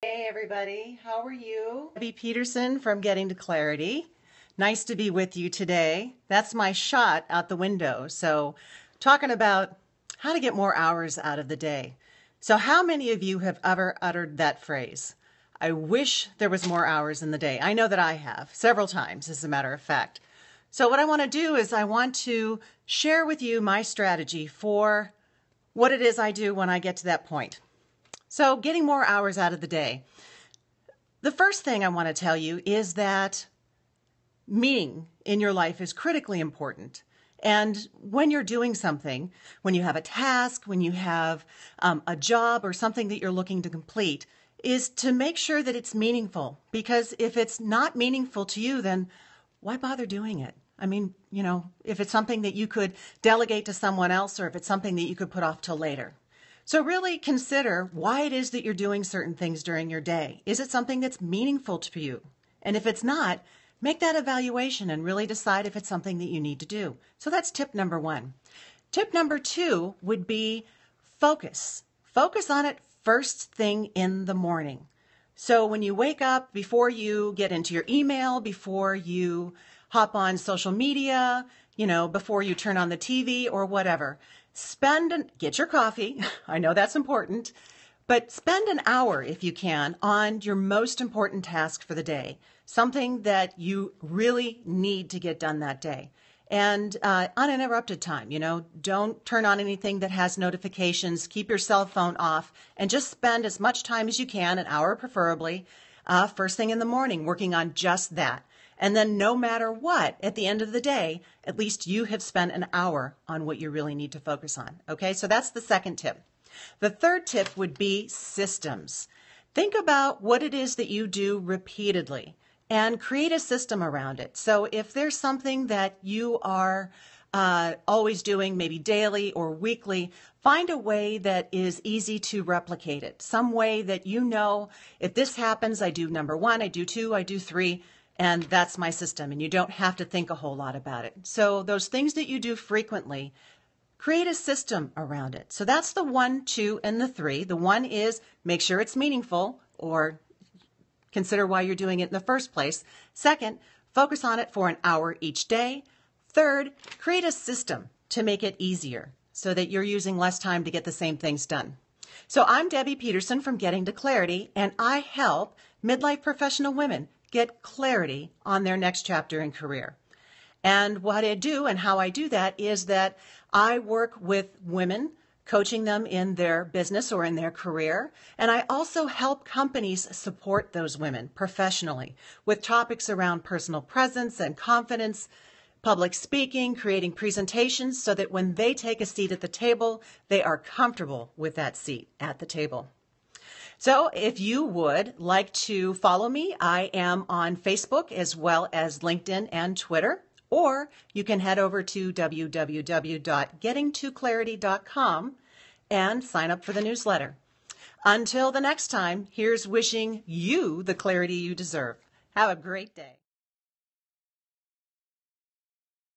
Hey everybody, how are you? Debbie Peterson from Getting to Clarity. Nice to be with you today. That's my shot out the window. So, talking about how to get more hours out of the day. So, how many of you have ever uttered that phrase? I wish there was more hours in the day. I know that I have several times, as a matter of fact. So, what I want to do is I want to share with you my strategy for what it is I do when I get to that point. So, getting more hours out of the day. The first thing I want to tell you is that meaning in your life is critically important. And when you're doing something, when you have a task, when you have a job or something that you're looking to complete, is to make sure that it's meaningful. Because if it's not meaningful to you, then why bother doing it? I mean, if it's something that you could delegate to someone else or if it's something that you could put off till later. So really consider why it is that you're doing certain things during your day. Is it something that's meaningful to you? And if it's not, make that evaluation and really decide if it's something that you need to do. So that's tip number one. Tip number two would be focus. Focus on it first thing in the morning. So when you wake up, before you get into your email, before you hop on social media, before you turn on the TV or whatever, get your coffee. I know that's important, but spend an hour if you can on your most important task for the day, something that you really need to get done that day. And uninterrupted time, don't turn on anything that has notifications, keep your cell phone off, and just spend as much time as you can, an hour preferably, first thing in the morning, working on just that. And then no matter what, at the end of the day, at least you have spent an hour on what you really need to focus on. Okay, so that's the second tip. The third tip would be systems. Think about what it is that you do repeatedly and create a system around it. So if there's something that you are always doing, maybe daily or weekly, find a way that is easy to replicate it. Some way that if this happens, I do number one, I do two, I do three, and that's my system, and you don't have to think a whole lot about it. So those things that you do frequently, create a system around it. So that's the 1, 2, and the 3. The 1 is make sure it's meaningful, or consider why you're doing it in the first place. Second, focus on it for an hour each day. Third, create a system to make it easier so that you're using less time to get the same things done. So I'm Debbie Peterson from Getting to Clarity, and I help midlife professional women get clarity on their next chapter in career. And what I do and how I do that is that I work with women, coaching them in their business or in their career. And I also help companies support those women professionally with topics around personal presence and confidence, public speaking, creating presentations so that when they take a seat at the table, they are comfortable with that seat at the table. So if you would like to follow me, I am on Facebook as well as LinkedIn and Twitter, or you can head over to www.gettingtoclarity.com and sign up for the newsletter. Until the next time, here's wishing you the clarity you deserve. Have a great day.